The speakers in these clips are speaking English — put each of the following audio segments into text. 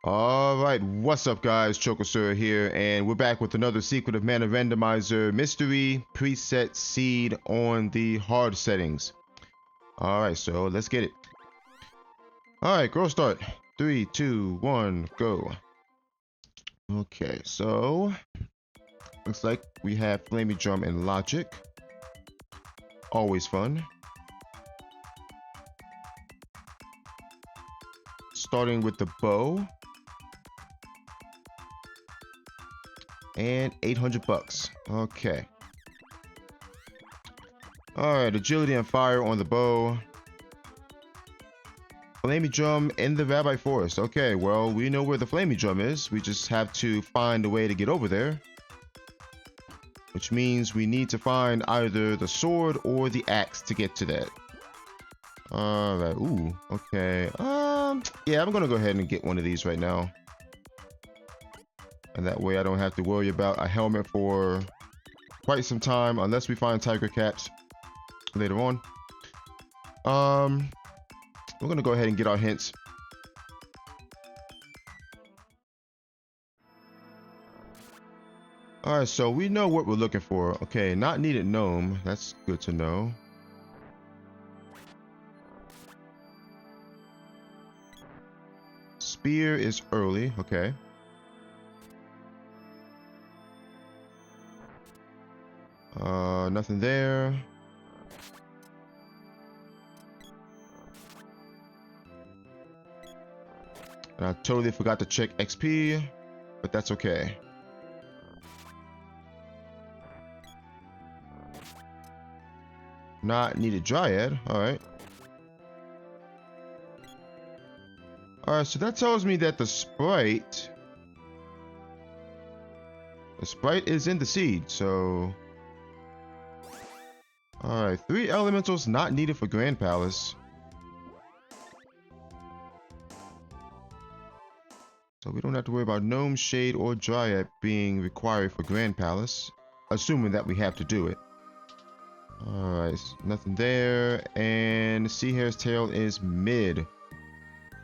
All right, what's up, guys? Chokosur here, and we're back with another Secret of Mana Randomizer mystery preset seed on the hard settings. All right, so let's get it. All right, girl, start. 3, 2, 1, go. Okay, so looks like we have Flamey Drum and Logic. Always fun. Starting with the bow. And 800 bucks. Okay. Alright, agility and fire on the bow. Flamey Drum in the Rabbi Forest. Okay, well, we know where the Flamey Drum is. We just have to find a way to get over there. Which means we need to find either the sword or the axe to get to that. Alright, ooh, okay. Yeah, I'm gonna go ahead and get one of these right now. And that way I don't have to worry about a helmet for quite some time, unless we find tiger cats later on. We're gonna go ahead and get our hints. Alright, so we know what we're looking for. Okay, not needed gnome. That's good to know. Spear is early. Okay. Nothing there. And I totally forgot to check XP, but that's okay. Not needed Dryad. Alright. Alright, so that tells me that the sprite is in the seed, so... Alright, 3 elementals not needed for Grand Palace. So we don't have to worry about Gnome, Shade, or Dryad being required for Grand Palace. Assuming that we have to do it. Alright, nothing there. And Sea Hare's Tail is mid.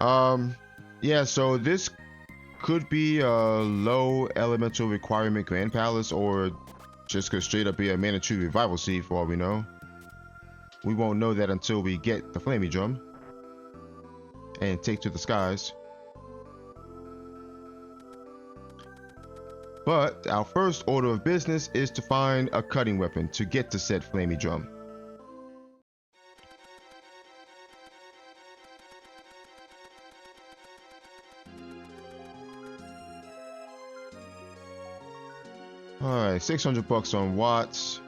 Yeah, so this could be a low elemental requirement Grand Palace, or just could straight up be a Mana Tree Revival Seed for all we know. We won't know that until we get the Flamey Drum and take to the skies. But our first order of business is to find a cutting weapon to get to said Flamey Drum. Alright, 600 bucks on Watts.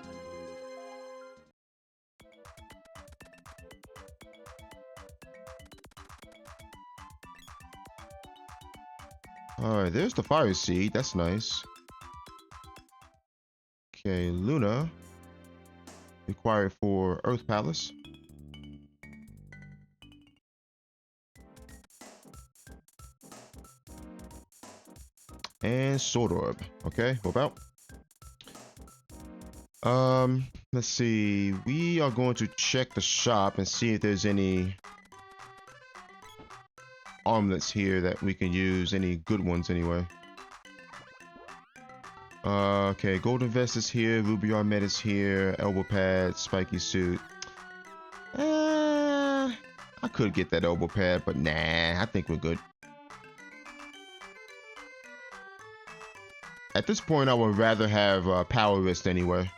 Alright, there's the fire seed. That's nice. Okay, Luna. Required for Earth Palace. And Sword Orb. Okay, what about? Let's see. We are going to check the shop and see if there's any armlets here that we can use. Any good ones anyway. Okay, Golden Vest is here, Ruby Armet is here, Elbow Pad, Spiky Suit. I could get that elbow pad, but nah, I think we're good. At this point, I would rather have Power Wrist anyway.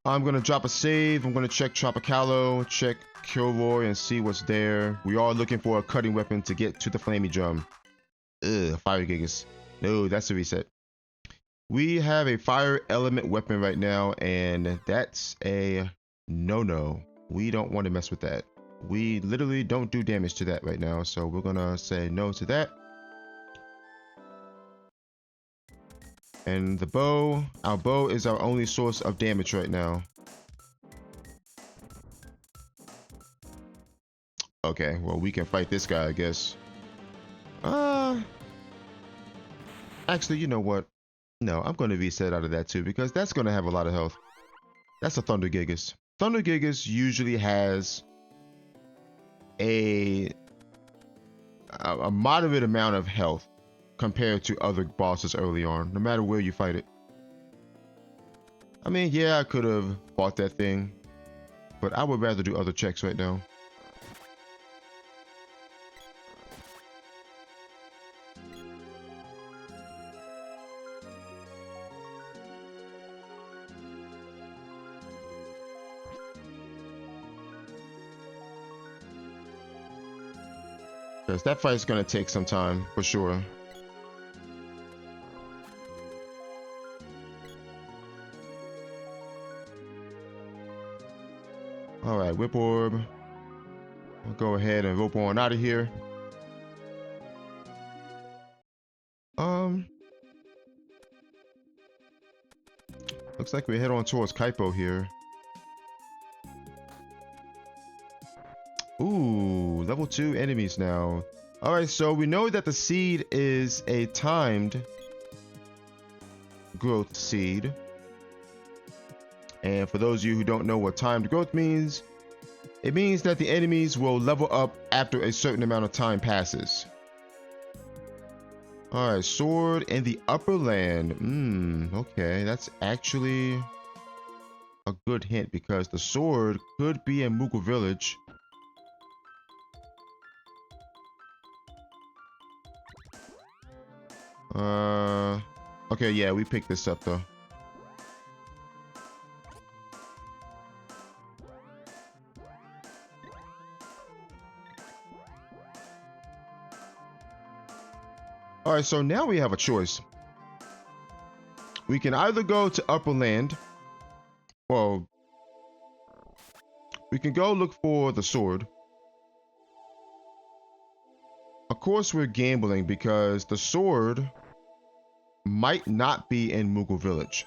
I'm gonna drop a save. I'm gonna check Tropicalo, check Kilroy, and see what's there. We are looking for a cutting weapon to get to the Flamey Drum. Ugh, Fire Gigas. No, that's a reset. We have a fire element weapon right now, and that's a no-no. We don't want to mess with that. We literally don't do damage to that right now, so we're gonna say no to that. And the bow, our bow is our only source of damage right now. Okay, well, we can fight this guy, I guess. Actually, you know what? No, I'm going to reset out of that too because that's going to have a lot of health. That's a Thunder Gigas. Thunder Gigas usually has a moderate amount of health compared to other bosses early on, no matter where you fight it. I mean, yeah, I could have bought that thing, but I would rather do other checks right now. Because that fight's going to take some time, for sure. Alright, Whip Orb. I'll go ahead and rope on out of here. Looks like we head on towards Kaipo here. Ooh, level 2 enemies now. Alright, so we know that the seed is a timed growth seed. And for those of you who don't know what timed growth means, it means that the enemies will level up after a certain amount of time passes. Alright, sword in the upper land. Okay, that's actually a good hint because the sword could be in Moogle Village. Okay, yeah, we picked this up though. Alright, so now we have a choice. We can either go to Upper Land. Well, we can go look for the sword. Of course, we're gambling because the sword might not be in Moogle Village.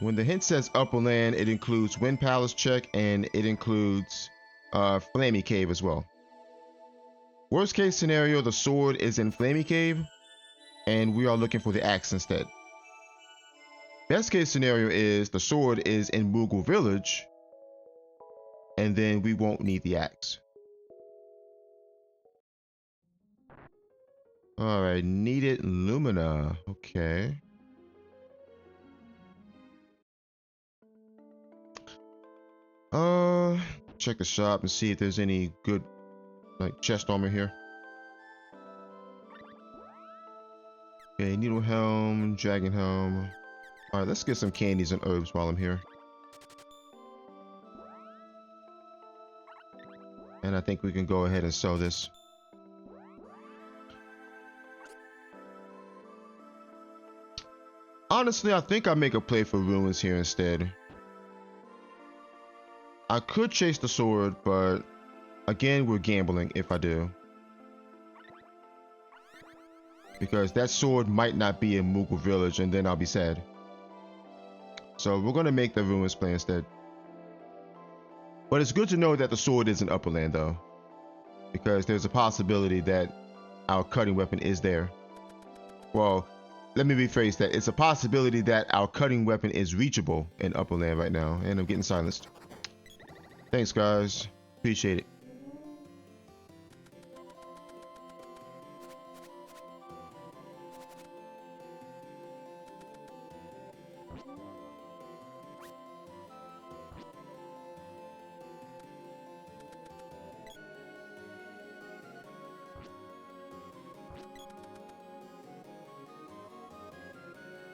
When the hint says Upper Land, it includes Wind Palace check and it includes Flammy Cave as well. Worst case scenario, the sword is in Flammy Cave and we are looking for the axe instead. Best case scenario is the sword is in Moogle Village and then we won't need the axe. Alright, needed Lumina. Okay. Check the shop and see if there's any good like chest armor here. Okay, Needle Helm, Dragon Helm. Alright, let's get some candies and herbs while I'm here. And I think we can go ahead and sell this. Honestly, I think I make a play for ruins here instead. I could chase the sword, but again, we're gambling if I do. Because that sword might not be in Moogle Village and then I'll be sad. So we're going to make the ruins play instead. But it's good to know that the sword is in Upper Land though. Because there's a possibility that our cutting weapon is there. Well, let me rephrase that. It's a possibility that our cutting weapon is reachable in Upper Land right now. And I'm getting silenced. Thanks, guys. Appreciate it.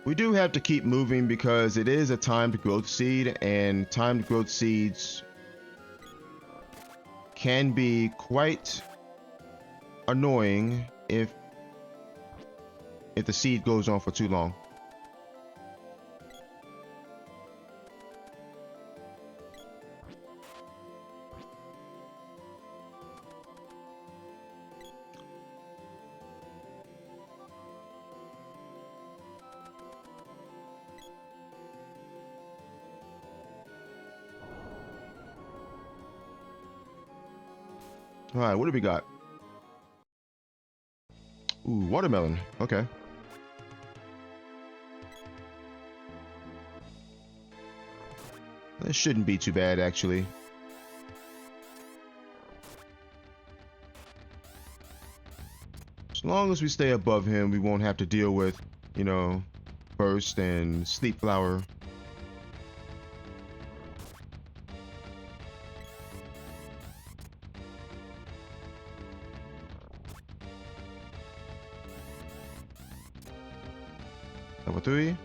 We do have to keep moving because it is a timed growth seed, and timed growth seeds can be quite annoying if the seed goes on for too long. All right, what do we got? Ooh, watermelon. Okay. It shouldn't be too bad, actually. As long as we stay above him, we won't have to deal with, you know, Burst and Sleep Flower. Level 3.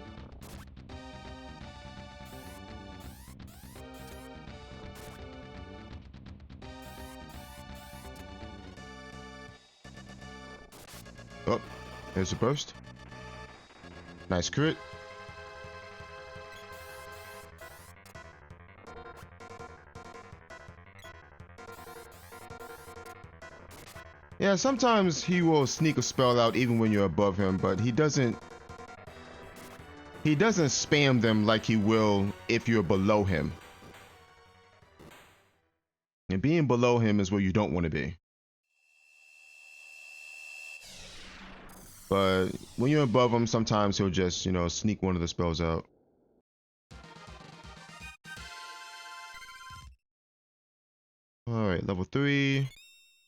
Oh, there's a burst. Nice crit. Yeah, sometimes he will sneak a spell out even when you're above him, but he doesn't spam them like he will if you're below him. And being below him is where you don't want to be. But when you're above him, sometimes he'll just, you know, sneak one of the spells out. Alright, level 3.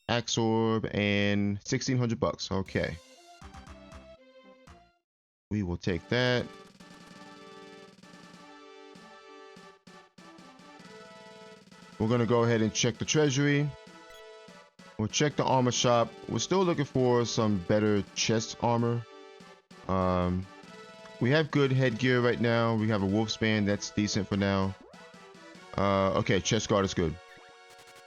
Axe Orb and 1,600 bucks. Okay. We will take that. We're going to go ahead and check the treasury. We'll check the armor shop. We're still looking for some better chest armor. We have good headgear right now. We have a wolf's band. That's decent for now. Okay, chest guard is good.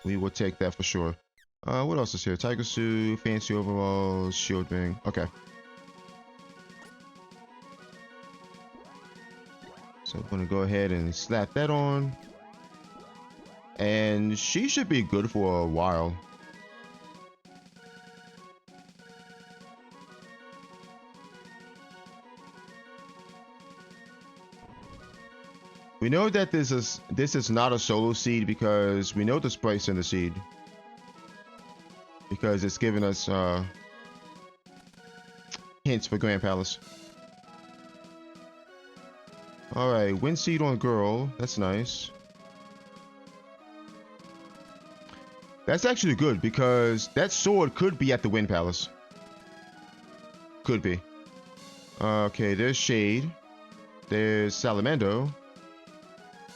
We will take that for sure. What else is here? Tiger suit, fancy overalls, shield ring. Okay. So I'm going to go ahead and slap that on. And she should be good for a while. We know that this is not a solo seed because we know the sprite's in the seed. Because it's giving us hints for Grand Palace. Alright, wind seed on girl. That's nice. That's actually good because that sword could be at the Wind Palace. Could be. Okay, there's Shade. There's Salamando.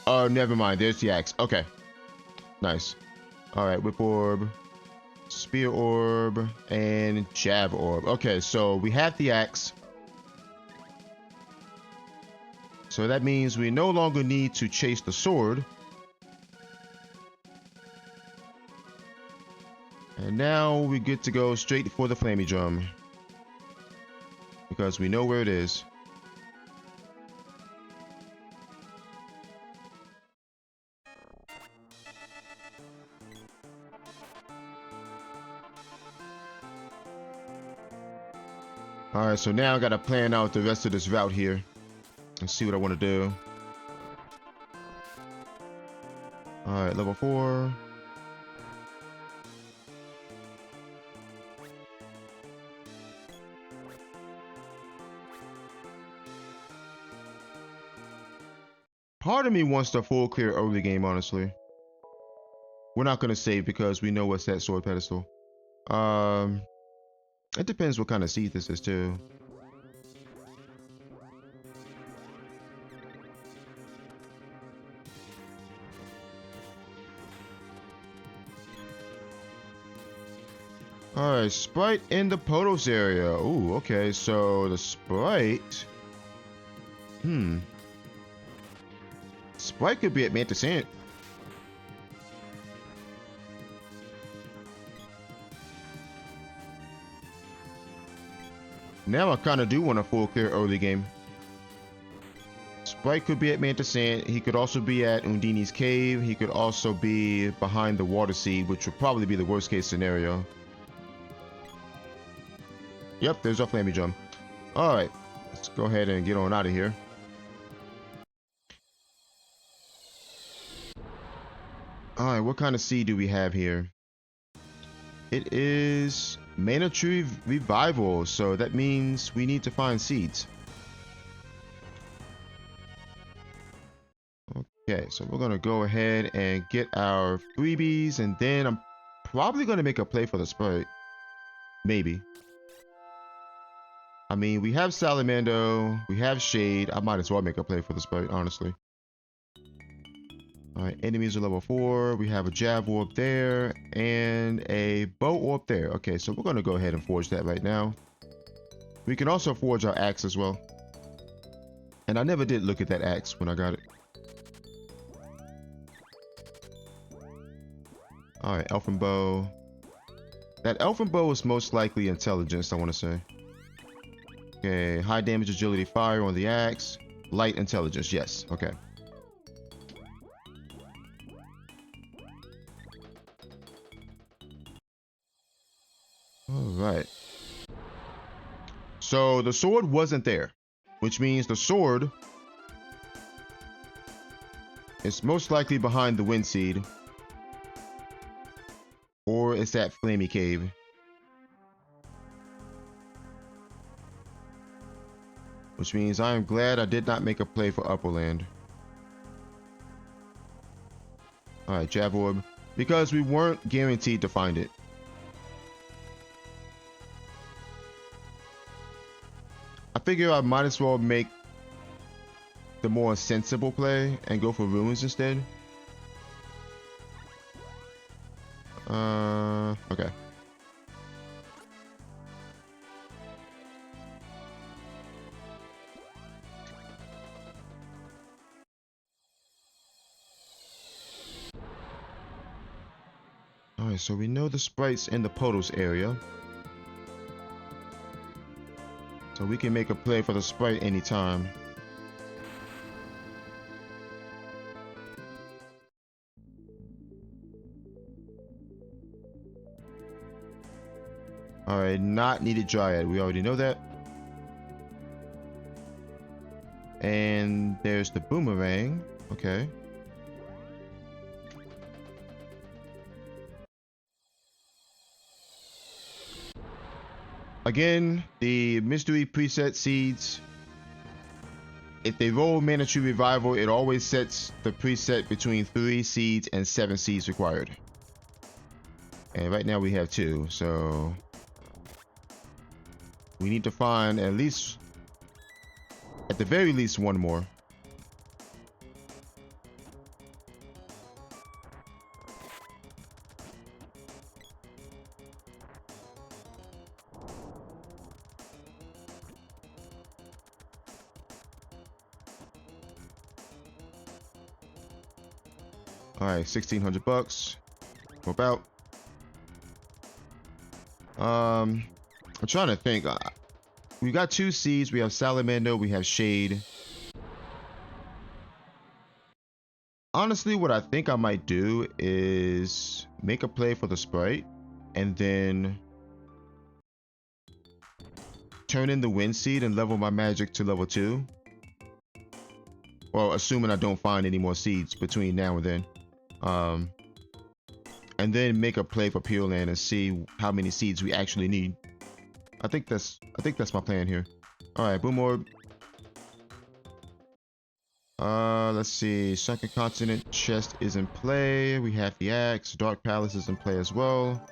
Oh, never mind. There's the axe. Okay. Nice. Alright, Whip Orb, Spear Orb, and Jab Orb. Okay, so we have the axe. So that means we no longer need to chase the sword. And now we get to go straight for the Flamey Drum. Because we know where it is. Alright, so now I gotta plan out the rest of this route here. Let's see what I want to do. Alright, level 4. Part of me wants the full clear early game, honestly. We're not gonna save because we know what's that sword pedestal. It depends what kind of seed this is too. Alright, Sprite in the Potos area. Ooh, okay, so the Sprite... Sprite could be at Mantis Ant. Now I kind of do want a full clear early game. Sprite could be at Mantis Ant. He could also be at Undini's Cave. He could also be behind the Water Seed, which would probably be the worst case scenario. Yep, there's our Flamey Drum. Alright, let's go ahead and get on out of here. Alright, what kind of seed do we have here? It is Mana Tree Revival, so that means we need to find seeds. Okay, so we're gonna go ahead and get our freebies, and then I'm probably gonna make a play for the Sprite. Maybe. I mean, we have Salamando, we have Shade. I might as well make a play for the Sprite, honestly. All right, enemies are level 4. We have a Jab Orb there and a Bow Orb there. Okay, so we're gonna go ahead and forge that right now. We can also forge our axe as well. And I never did look at that axe when I got it. All right, Elfin Bow. That Elfin Bow is most likely intelligence, I want to say. Okay, high damage, agility, fire on the axe. Light intelligence, yes. Okay. All right. So the sword wasn't there, which means the sword is most likely behind the Wind Seed. Or it's that Flamey Cave. Which means I am glad I did not make a play for Upperland. Alright, Jab Orb. Because we weren't guaranteed to find it. I figure I might as well make the more sensible play and go for ruins instead. Okay. Alright, so we know the Sprite's in the Potos area. So we can make a play for the Sprite anytime. Alright, not needed Dryad. We already know that. And there's the Boomerang. Okay. Again, the mystery preset seeds. If they roll Mana Tree Revival, it always sets the preset between 3 seeds and 7 seeds required. And right now we have 2, so we need to find at least, at the very least, 1 more. All right, 1,600 bucks. About. I'm trying to think. We got 2 seeds. We have Salamando. We have Shade. Honestly, what I think I might do is make a play for the Sprite and then turn in the Wind Seed and level my magic to level 2. Well, assuming I don't find any more seeds between now and then. And then make a play for Pure Land and see how many seeds we actually need. I think that's my plan here. All right, Boom Orb. Let's see. Sunken Continent chest is in play. We have the axe. Dark Palace is in play as well.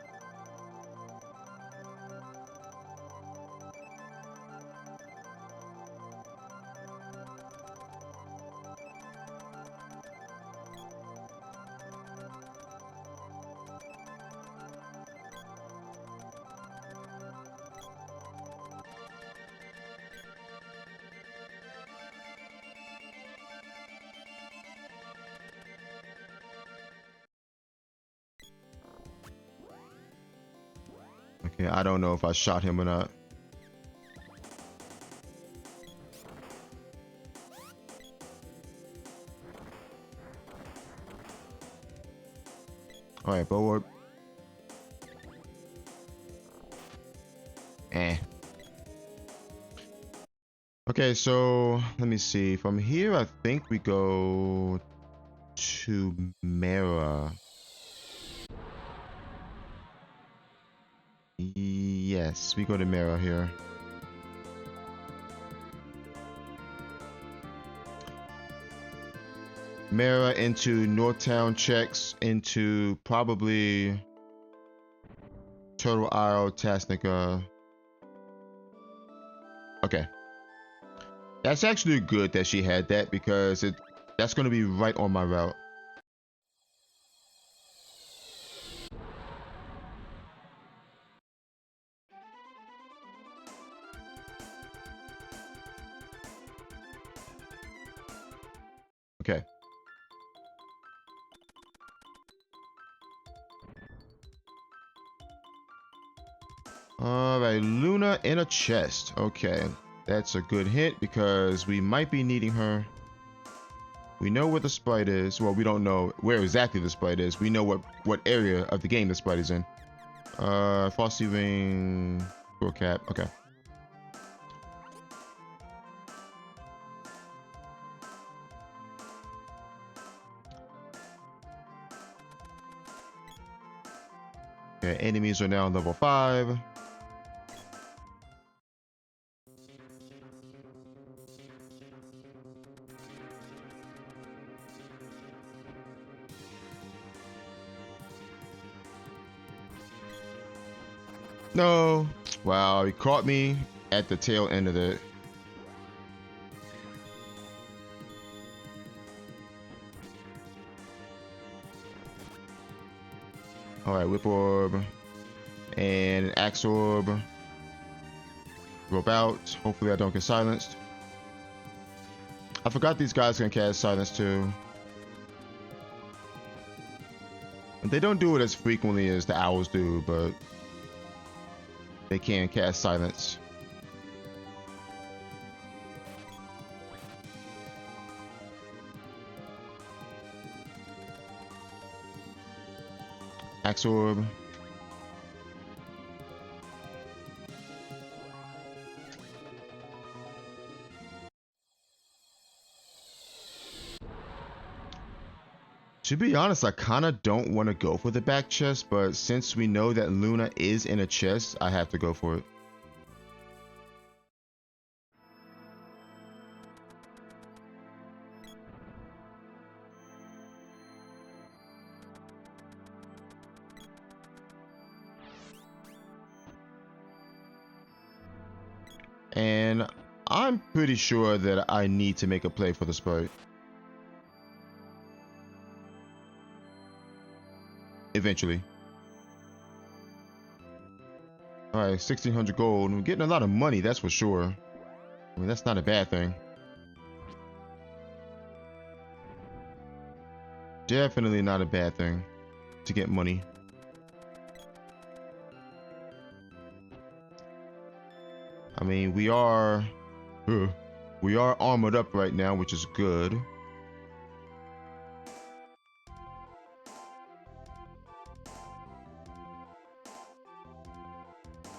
Okay, I don't know if I shot him or not. All right, Bow Orb. Okay, so let me see. From here, I think we go to Mara. Yes, we go to Mara here. Mara into Northtown checks into probably Turtle Isle, Tasnica. Okay. That's actually good that she had that because that's going to be right on my route. Okay. All right, Luna in a chest. Okay, that's a good hint because we might be needing her. We know where the sprite is. Well, we don't know where exactly the sprite is. We know what area of the game the sprite is in. Frosty Ring, Squirrel Cap. Okay. Okay, enemies are now level 5. No. Wow, he caught me at the tail end of it. Alright, Whip Orb. And an Axe Orb. Rope out. Hopefully I don't get silenced. I forgot these guys can cast silence too. And they don't do it as frequently as the owls do, but they can cast silence. Axe Orb. To be honest, I kind of don't want to go for the back chest, but since we know that Luna is in a chest, I have to go for it. And I'm pretty sure that I need to make a play for the sprite. Eventually. Alright, 1600 gold. We're getting a lot of money, that's for sure. I mean, that's not a bad thing. Definitely not a bad thing to get money. I mean, we are armored up right now, which is good.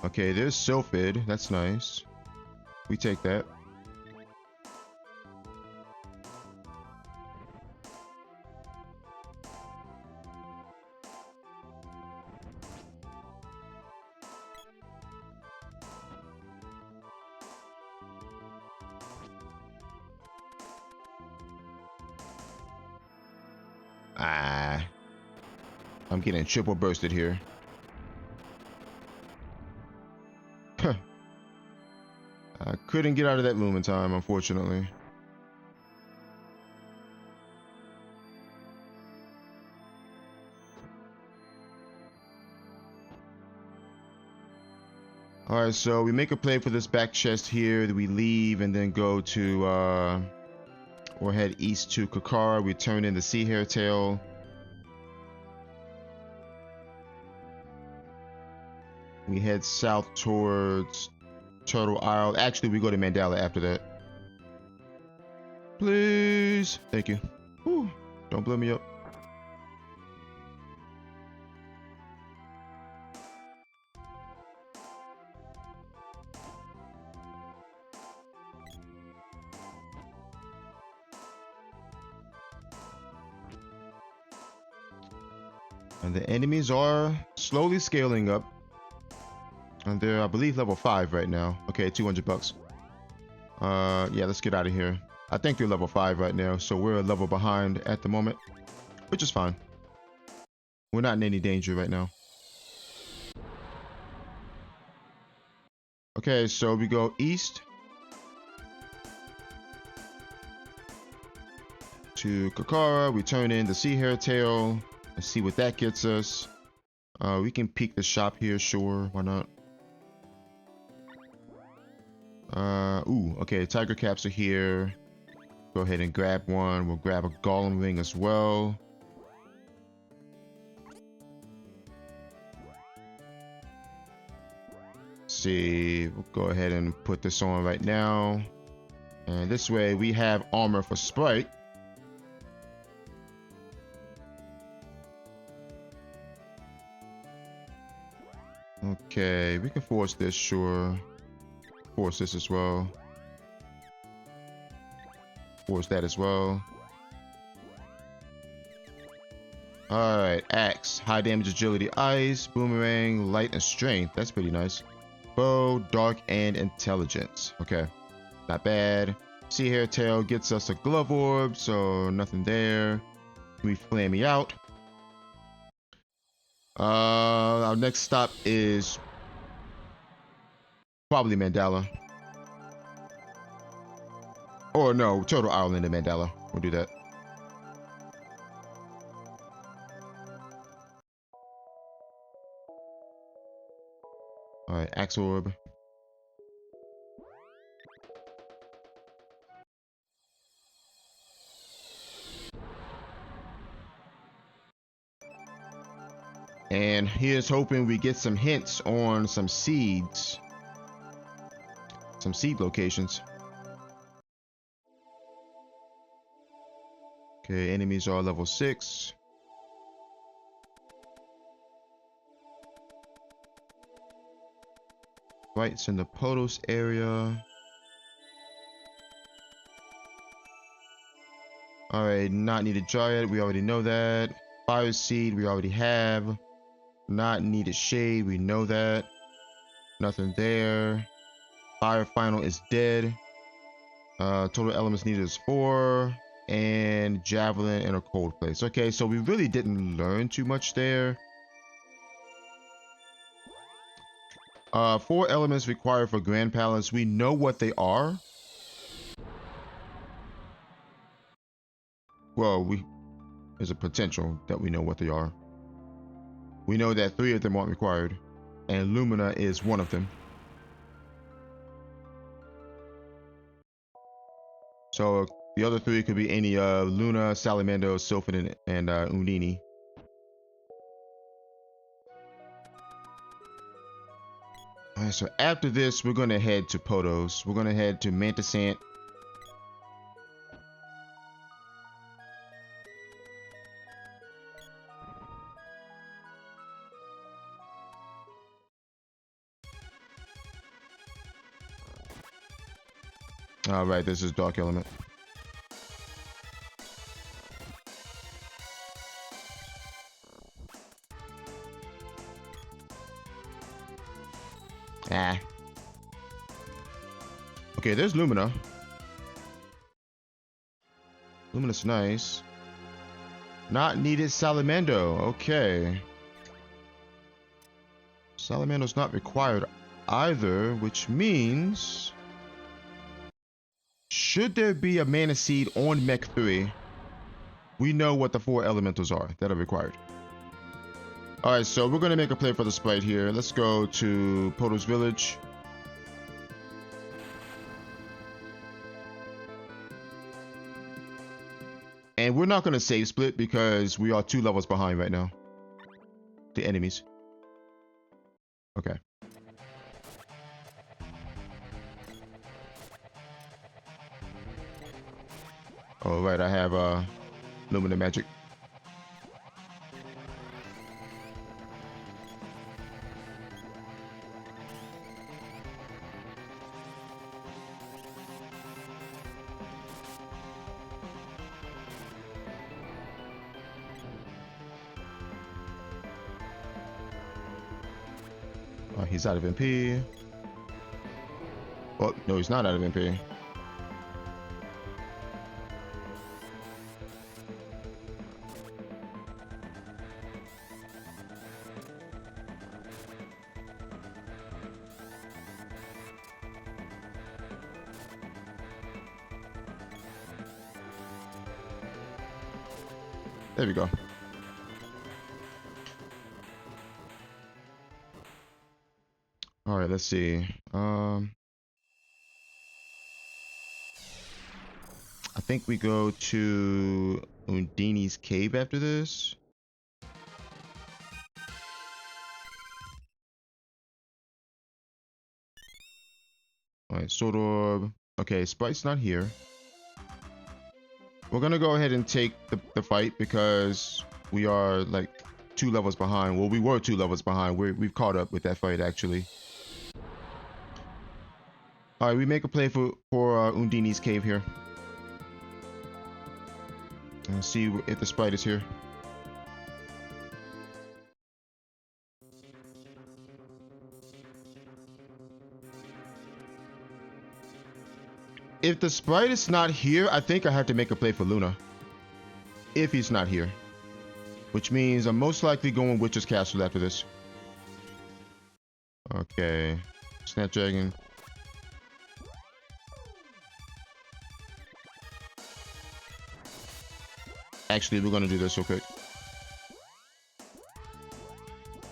Okay, there's Sylphid. That's nice. We take that. Ah. I'm getting triple bursted here. I couldn't get out of that loom in time, unfortunately. Alright, so we make a play for this back chest here. We leave and then go to, or head east to Kakara. We turn in the Sea Hare Tail. We head south towards Turtle Isle. Actually, we go to Mandala after that. Please. Thank you. Whew. Don't blow me up. And the enemies are slowly scaling up. And they're, I believe, level 5 right now. Okay, 200 bucks. Yeah, let's get out of here. I think they're level 5 right now, so we're a level behind at the moment, which is fine. We're not in any danger right now. Okay, so we go east to Kakara. We turn in the Sea Hare Tail and see what that gets us. We can peek the shop here, sure, why not? Ooh, okay, tiger caps are here. Go ahead and grab one. We'll grab a golem ring as well. See, we'll go ahead and put this on right now. And this way we have armor for Sprite. Okay, we can force this, sure. Force this as well. Force that as well. Alright, axe. High damage, agility, ice, boomerang, light, and strength. That's pretty nice. Bow, dark, and intelligence. Okay, not bad. Sea Hare Tail gets us a glove orb, so nothing there. We flame me out. Our next stop is probably Mandala. Or no, Total Island and Mandala. We'll do that. Alright, Axe Orb. And here's hoping we get some hints on some seeds. Some seed locations. Okay, enemies are level 6. Right, it's in the Potos area. Alright, not needed Dryad, we already know that. Fire Seed, we already have. Not needed Shade, we know that. Nothing there. Fire Final is dead. Total elements needed is 4. And Javelin in a cold place. Okay, so we really didn't learn too much there. 4 elements required for Grand Palace. We know what they are. Well, there's a potential that we know what they are. We know that 3 of them aren't required, and Lumina is one of them. So the other 3 could be any Luna, Salamando, Sylphin, and Undini. Alright, so after this, we're going to head to Potos. We're going to head to Mantisant. Alright, this is Dark Element. Ah. Okay, there's Lumina. Lumina's nice. Not needed Salamando. Okay. Salamando's not required either, which means... should there be a Mana Seed on Mech 3, we know what the 4 elementals are that are required. Alright, so we're going to make a play for the Sprite here. Let's go to Potos Village. And we're not going to save split because we are 2 levels behind right now. The enemies. Okay. Alright, I have Lumina Magic. He's out of MP. Oh, no, he's not out of MP. There we go. All right, let's see. I think we go to Undini's cave after this. All right, Sword Orb. Okay, Sprite's not here. We're gonna go ahead and take the fight because we are like 2 levels behind. Well, we were 2 levels behind. We've caught up with that fight actually. All right, we make a play for Undini's cave here. And see if the sprite is here. If the sprite is not here, I think I have to make a play for Luna. If he's not here. Which means I'm most likely going Witch's Castle after this. Okay. Snapdragon. Actually, we're gonna do this real quick.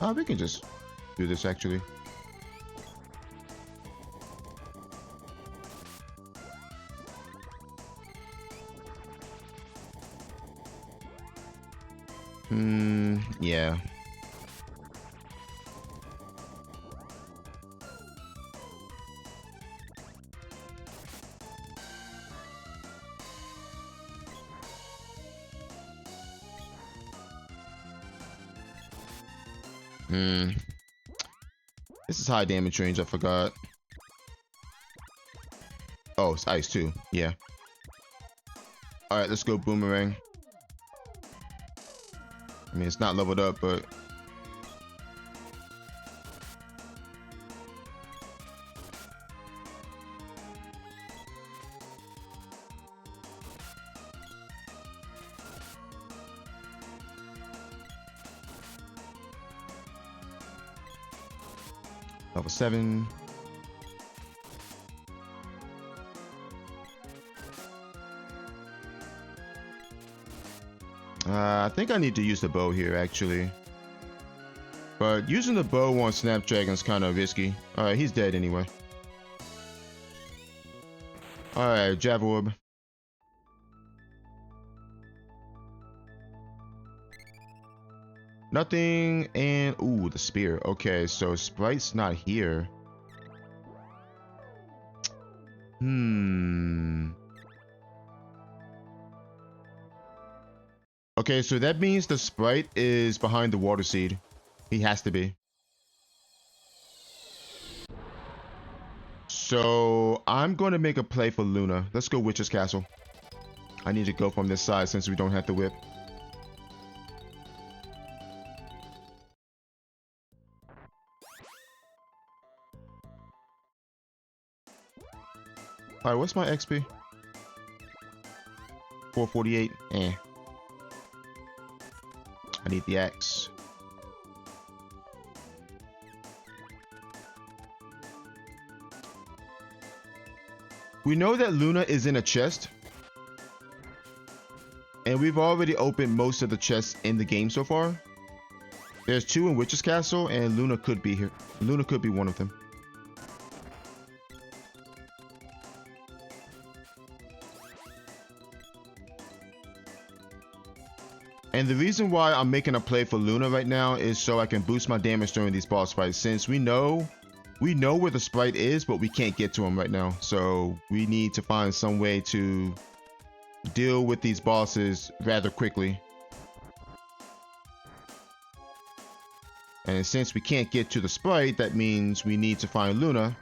Oh, we can just do this actually. Yeah. This is high damage range, I forgot. Oh, it's ice too. Yeah. Alright, let's go Boomerang. I mean, it's not leveled up, but... Level 7. I think I need to use the bow here, actually. But using the bow on Snapdragon is kind of risky. Alright, he's dead anyway. Alright, Jab Orb. Nothing, and... Ooh, the spear. Okay, so Sprite's not here. Okay, so that means the sprite is behind the water seed. He has to be. So I'm going to make a play for Luna. Let's go Witch's Castle. I need to go from this side since we don't have the whip. Alright, what's my XP? 448. I need the axe. We know that Luna is in a chest. And we've already opened most of the chests in the game so far. There's 2 in Witch's Castle, and Luna could be here. Luna could be one of them. And the reason why I'm making a play for Luna right now is so I can boost my damage during these boss fights. Since we know where the sprite is, but we can't get to him right now. So we need to find some way to deal with these bosses rather quickly. And since we can't get to the sprite, that means we need to find Luna.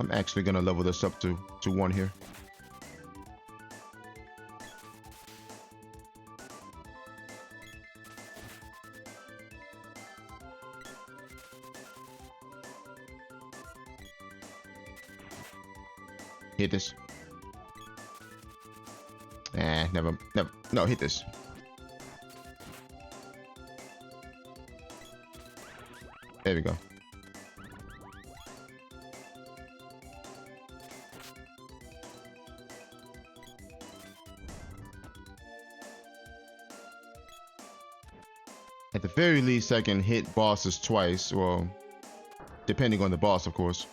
I'm actually gonna level this up to 1 here. Hit this. Never. No, hit this. There we go. At the very least, I can hit bosses twice. Well, depending on the boss, of course.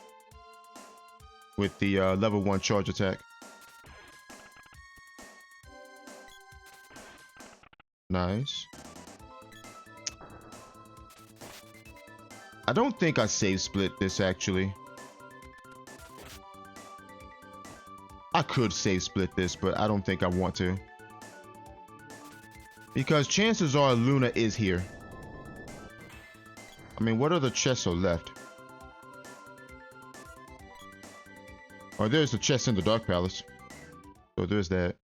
With the level 1 charge attack. Nice. I don't think I save split this actually. I could save split this, but I don't think I want to. Because chances are Luna is here. I mean, what other chests are left? Oh, there's the chest in the Dark Palace. So there's that.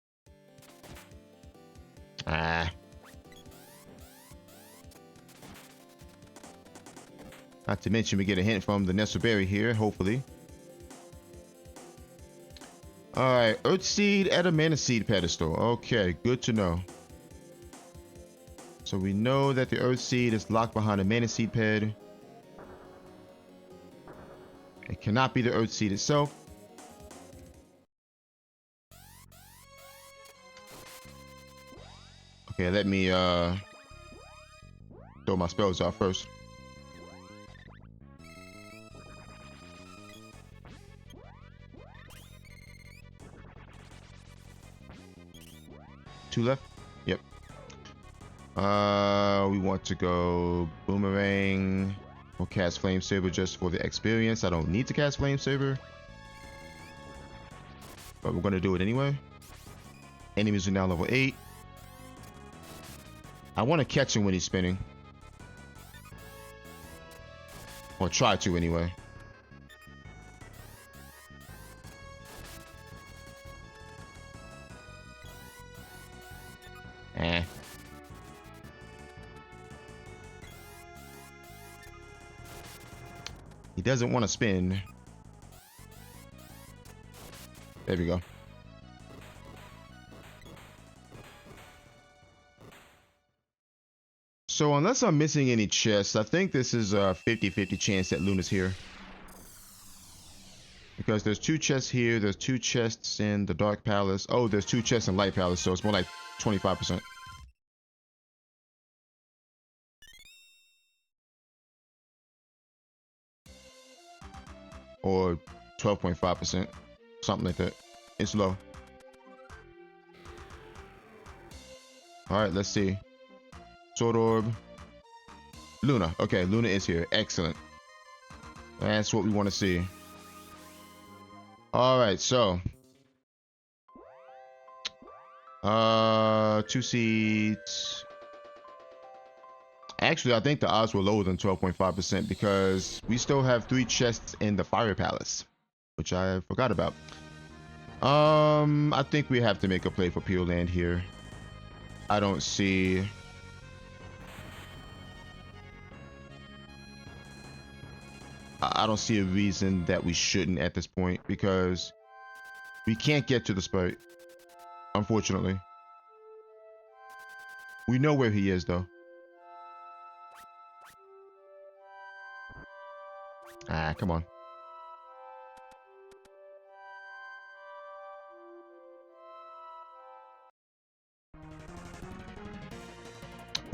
Ah. Not to mention we get a hint from the Nesselberry here, hopefully. Alright, Earth Seed at a Mana Seed pedestal. Okay, good to know. So we know that the Earth Seed is locked behind a Mana Seed ped. It cannot be the Earth Seed itself. Okay, let me throw my spells out first. Two left? Yep. We want to go Boomerang. We'll cast Flame Saber just for the experience. I don't need to cast Flame Saber, but we're gonna do it anyway. Enemies are now level 8. I want to catch him when he's spinning. Or try to anyway. Eh. He doesn't want to spin. There we go. So unless I'm missing any chests, I think this is a 50-50 chance that Luna's here. Because there's 2 chests here, there's 2 chests in the Dark Palace. Oh, there's 2 chests in Light Palace, so it's more like 25%. Or 12.5%. Something like that. It's low. Alright, let's see. Sword Orb. Luna. Okay, Luna is here. Excellent. That's what we want to see. Alright, so. 2 seeds. Actually, I think the odds were lower than 12.5% because we still have 3 chests in the Fire Palace, which I forgot about. I think we have to make a play for Pure Land here. I don't see... I don't see a reason that we shouldn't at this point because we can't get to the spot, unfortunately. We know where he is though. Ah, come on.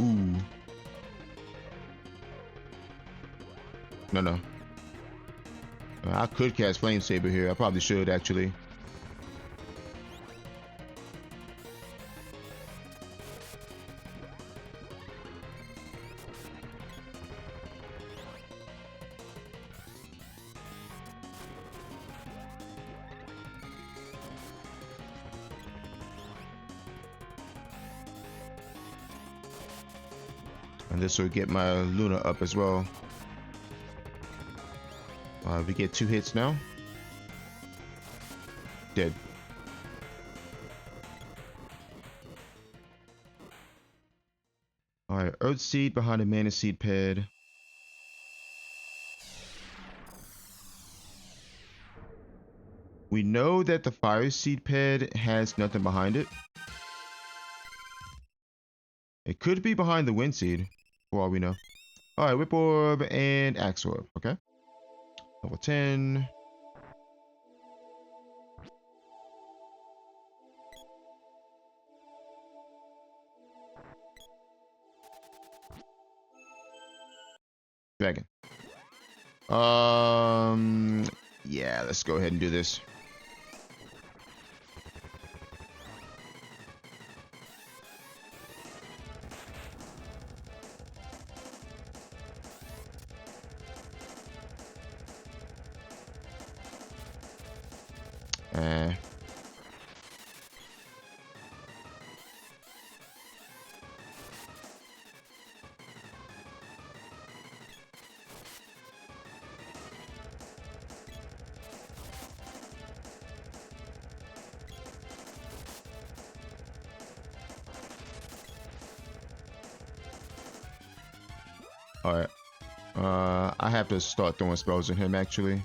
Ooh. No. I could cast Flame Saber here. I probably should actually. And this will get my Luna up as well. We get 2 hits now. Dead. Alright, Earth Seed behind a Mana Seed ped. We know that the Fire Seed ped has nothing behind it. It could be behind the Wind Seed, for all we know. Alright, Whip Orb and Axe Orb, okay. Level 10. Dragon. Yeah, let's go ahead and do this. Alright. I have to start throwing spells at him, actually.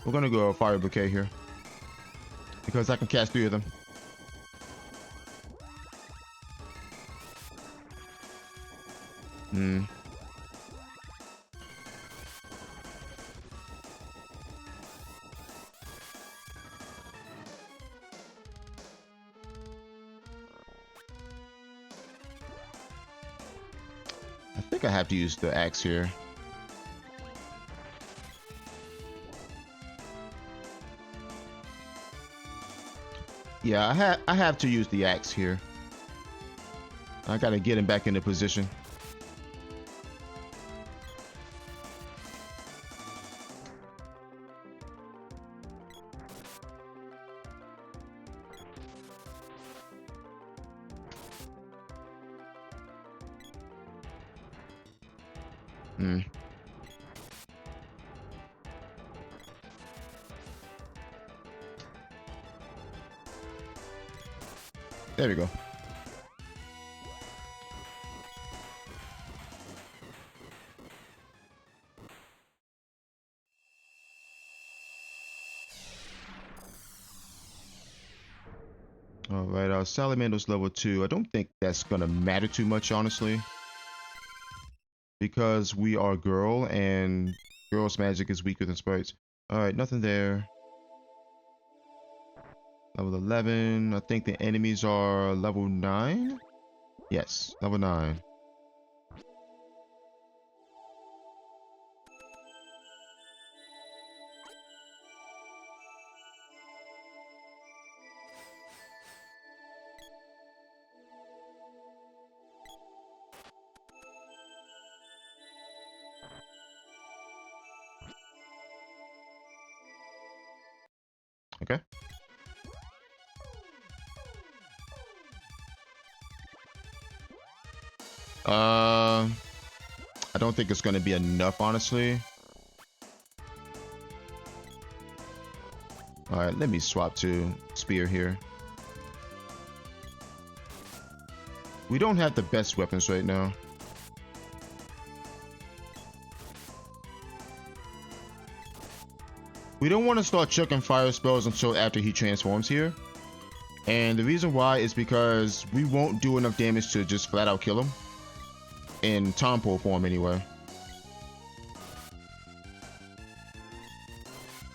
We're gonna go Fire Bouquet here. Because I can cast 3 of them. I think I have to use the axe here. Yeah, I have to use the axe here. I gotta get him back into position. There we go. All right, our Salamander's level 2. I don't think that's gonna matter too much, honestly, because we are girl and girl's magic is weaker than sprites. All right, nothing there. Level 11. I think the enemies are level 9. Yes, level 9. Okay. I don't think it's going to be enough, honestly. All right, let me swap to spear here. We don't have the best weapons right now. We don't want to start chucking fire spells until after he transforms here. And the reason why is because we won't do enough damage to just flat out kill him. In Tompo form anyway.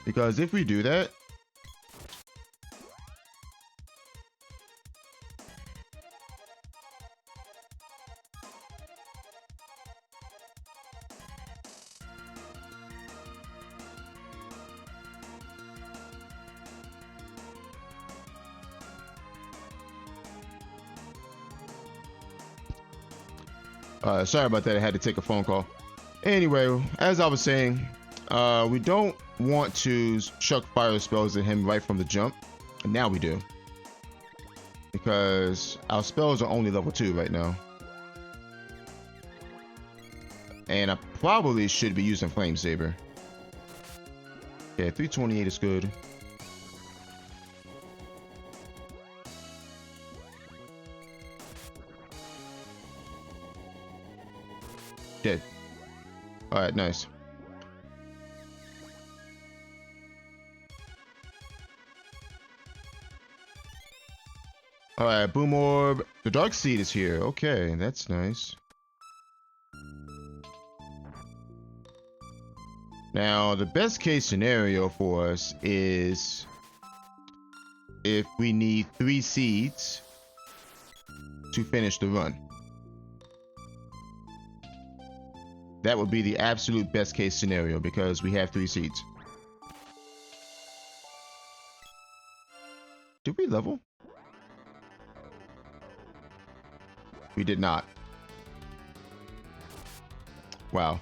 Because if we do that, sorry about that, I had to take a phone call. Anyway, as I was saying, we don't want to chuck fire spells at him right from the jump. And now we do. Because our spells are only level 2 right now. And I probably should be using Flame Saber. Yeah, 328 is good. Dead. Alright, nice. Alright, Boom Orb. The Dark Seed is here. Okay, that's nice. Now, the best case scenario for us is if we need 3 seeds to finish the run. That would be the absolute best case scenario because we have 3 seeds. Did we level? We did not. Wow.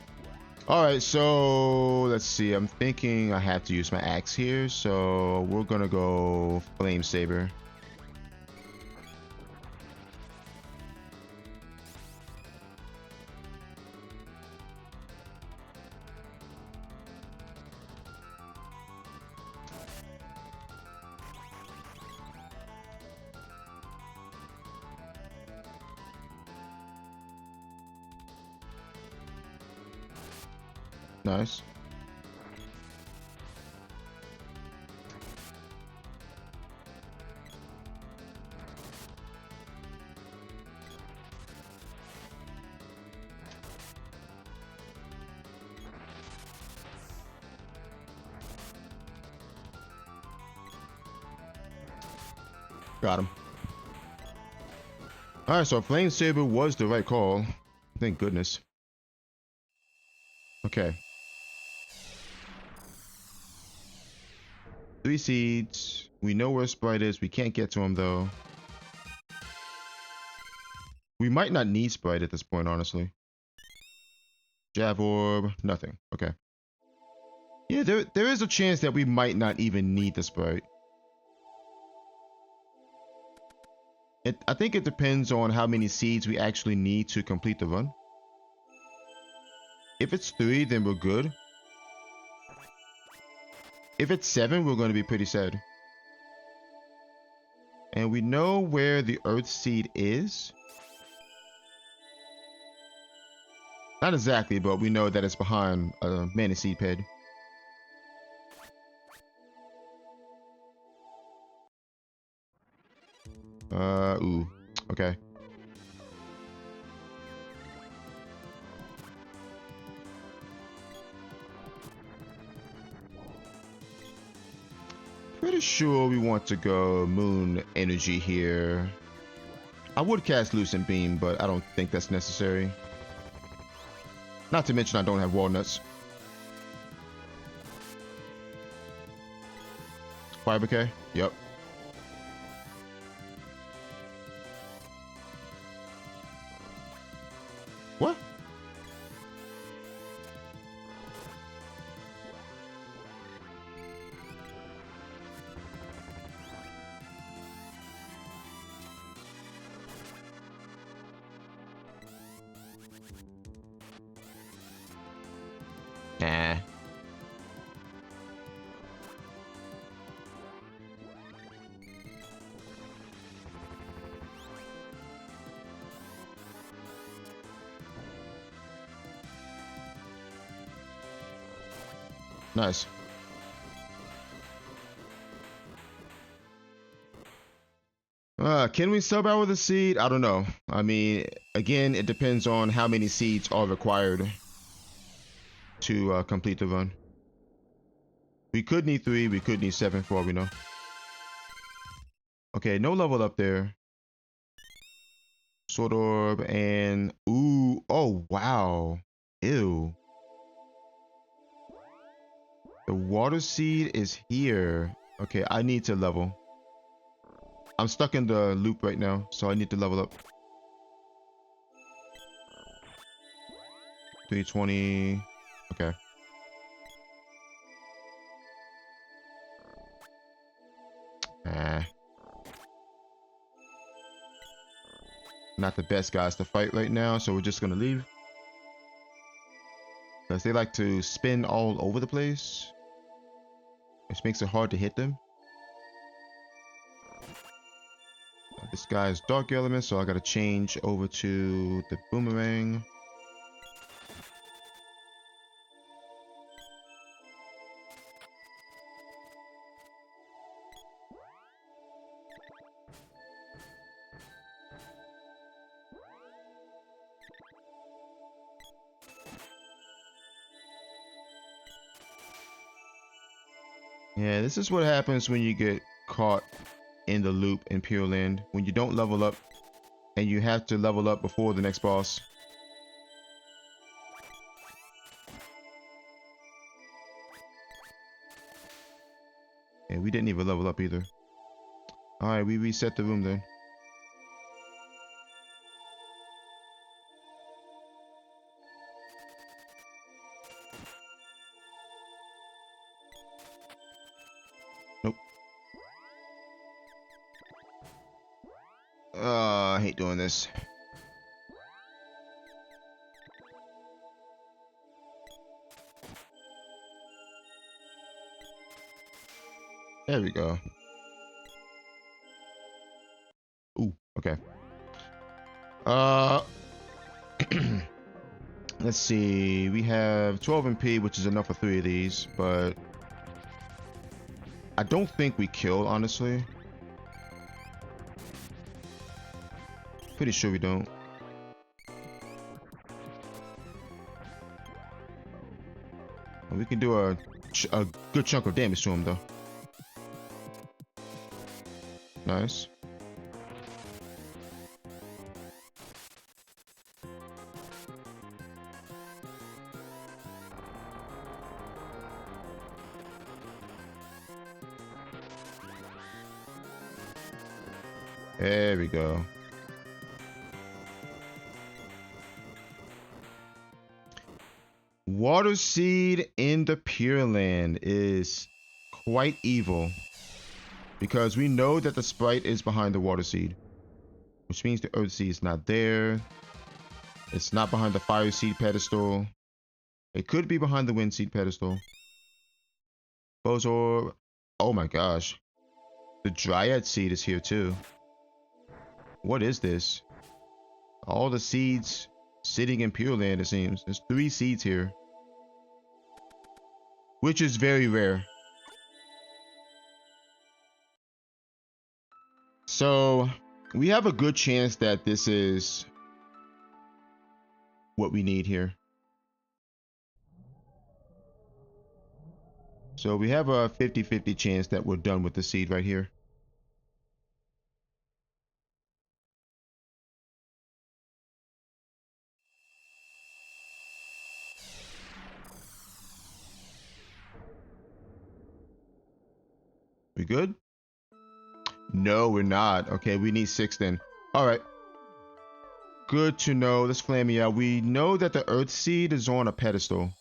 Alright, so let's see. I'm thinking I have to use my axe here, so we're gonna go Flame Saber. Nice. Got him. Alright, so Flame Saber was the right call. Thank goodness. Okay. 3 seeds. We know where Sprite is. We can't get to him though. We might not need Sprite at this point, honestly. Jab Orb, nothing. Okay. Yeah, there is a chance that we might not even need the Sprite. I think it depends on how many seeds we actually need to complete the run. If it's 3, then we're good. If it's 7, we're going to be pretty sad. And we know where the Earth Seed is. Not exactly, but we know that it's behind a Mana Seed Ped. Ooh. Okay. Pretty sure we want to go Moon Energy here. I would cast Lucent Beam, but I don't think that's necessary. Not to mention I don't have Walnuts. Fire Bouquet? Yep. What? Nah. Nice. Can we sub out with a seed? I don't know. I mean, again, it depends on how many seeds are required to complete the run. We could need 3, we could need 7 for all we know. Okay, no level up there. Sword Orb and... Ooh, oh wow. Ew. The Water Seed is here. Okay, I need to level. I'm stuck in the loop right now, so I need to level up. 320. Okay. Not the best guys to fight right now, so we're just gonna leave. Because they like to spin all over the place, which makes it hard to hit them. This guy is Dark Element, so I gotta change over to the Boomerang. Yeah, this is what happens when you get caught in the loop in Pure Land. When you don't level up and you have to level up before the next boss. Okay, we didn't even level up either. Alright, we reset the room then. Nope. I hate doing this. There we go. Ooh, okay. Let's see. We have 12 MP, which is enough for 3 of these, but I don't think we kill, honestly. Pretty sure we don't. We can do a good chunk of damage to him, though. Nice. There we go. Water Seed in the Pure Land is quite evil because we know that the sprite is behind the Water Seed, which means the Earth Seed is not there. It's not behind the Fire Seed pedestal. It could be behind the Wind Seed pedestal. Bozor. Oh my gosh. The Dryad Seed is here too. What is this? All the seeds sitting in Pure Land, it seems. There's 3 seeds here, which is very rare. So we have a good chance that this is what we need here. So we have a 50-50 chance that we're done with the seed right here. We good? No, we're not. Okay, we need 6 then. All right. Good to know. Let's flame me out. We know that the Earth Seed is on a pedestal.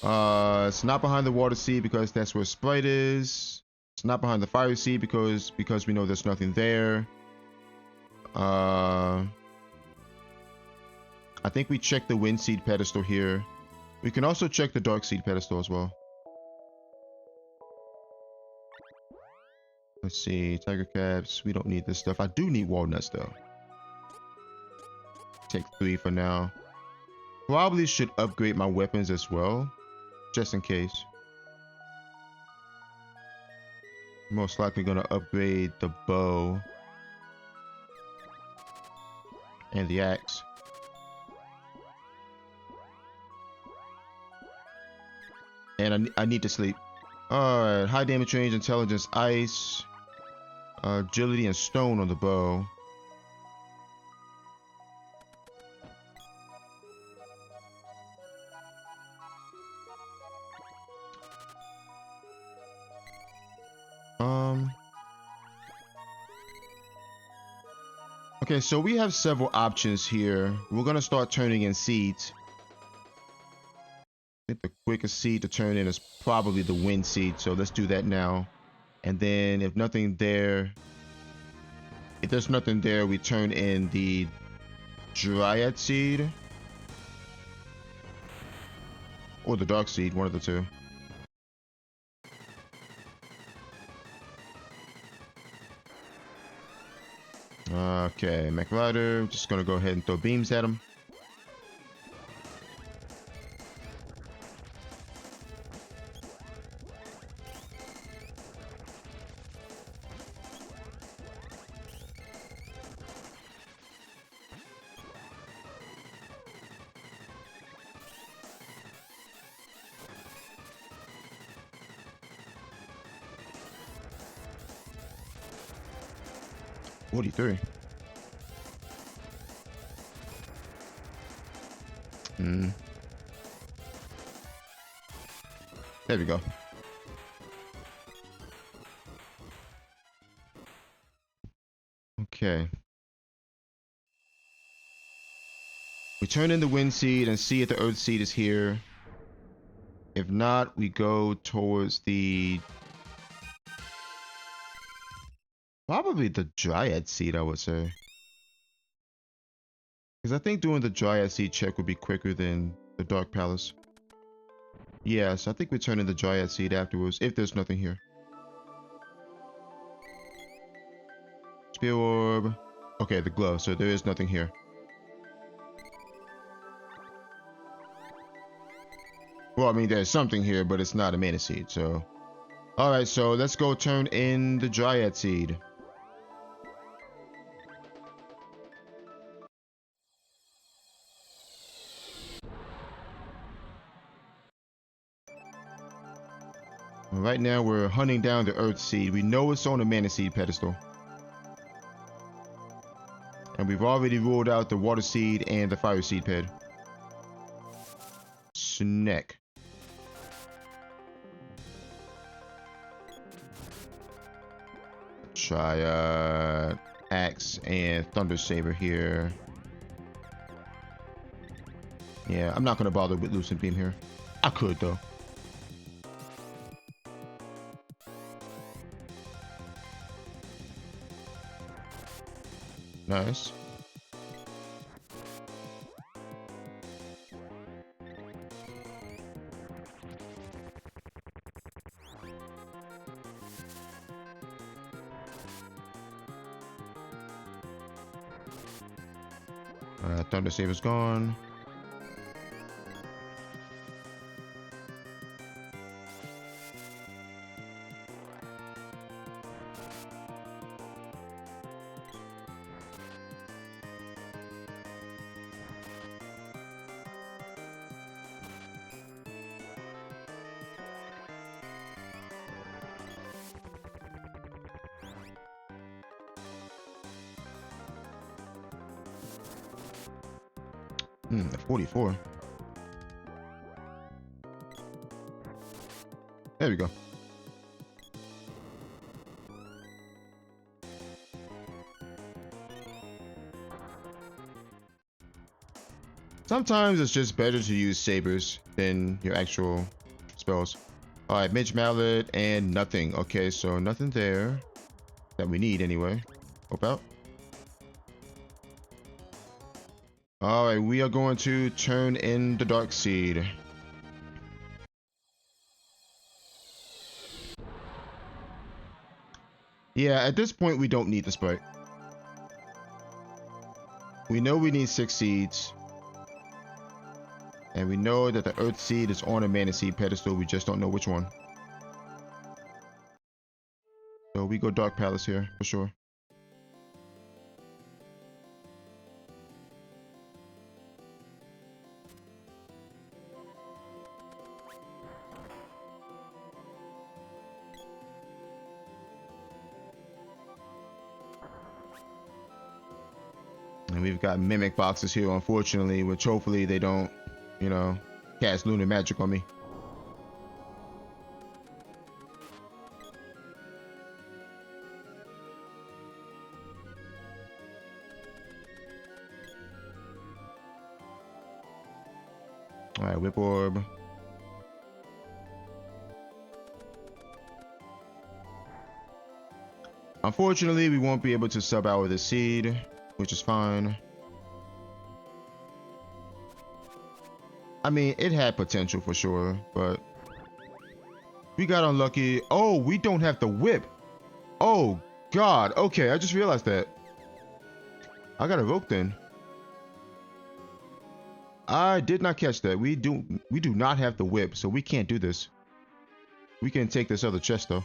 It's not behind the Water Seed because that's where Sprite is. It's not behind the Fire Seed because we know there's nothing there. I think we checked the Wind Seed pedestal here. We can also check the Dark Seed pedestal as well. Let's see, Tiger Caps. We don't need this stuff. I do need walnuts though. Take 3 for now. Probably should upgrade my weapons as well, just in case. Most likely gonna upgrade the bow and the axe. And I need to sleep. Alright, high damage range, intelligence, ice, agility, and stone on the bow. Okay, so we have several options here. We're gonna start turning in seeds. I think the quickest seed to turn in is probably the Wind Seed, so let's do that now. And then if there's nothing there, we turn in the Dryad Seed or the Dark Seed, one of the two. Okay, Mech Rider, just gonna go ahead and throw beams at him. $43. There we go. Okay. We turn in the wind seed and see if the earth seed is here. If not, we go towards the... probably the dryad seed, I would say. Because I think doing the dryad seed check would be quicker than the dark palace. Yeah, so I think we turn in the dryad seed afterwards, if there's nothing here. Spear orb. Okay, the glow, so there is nothing here. Well, I mean, there's something here, but it's not a mana seed, so... Alright, so let's go turn in the dryad seed. Right now, we're hunting down the earth seed. We know it's on a mana seed pedestal. And we've already ruled out the water seed and the fire seed ped. Snack. Try axe and thunder saber here. Yeah, I'm not gonna bother with lucent beam here. I could though. Nice. Thunder saber's gone. At 44. There we go. Sometimes it's just better to use sabers than your actual spells. Alright, Midge Mallet and nothing. Okay, so nothing there that we need anyway. Hope out. Alright, we are going to turn in the dark seed. Yeah, at this point we don't need the sprite. We know we need 6 seeds. And we know that the earth seed is on a mana seed pedestal, we just don't know which one. So we go dark palace here, for sure. And we've got mimic boxes here, unfortunately, which hopefully they don't, you know, cast lunar magic on me. Alright, whip orb. Unfortunately, we won't be able to sub out with the seed, which is fine. I mean, it had potential for sure, but we got unlucky. Oh, we don't have the whip. Oh, God. Okay, I just realized that. I got evoke then. I did not catch that. We do not have the whip, so we can't do this. We can take this other chest though.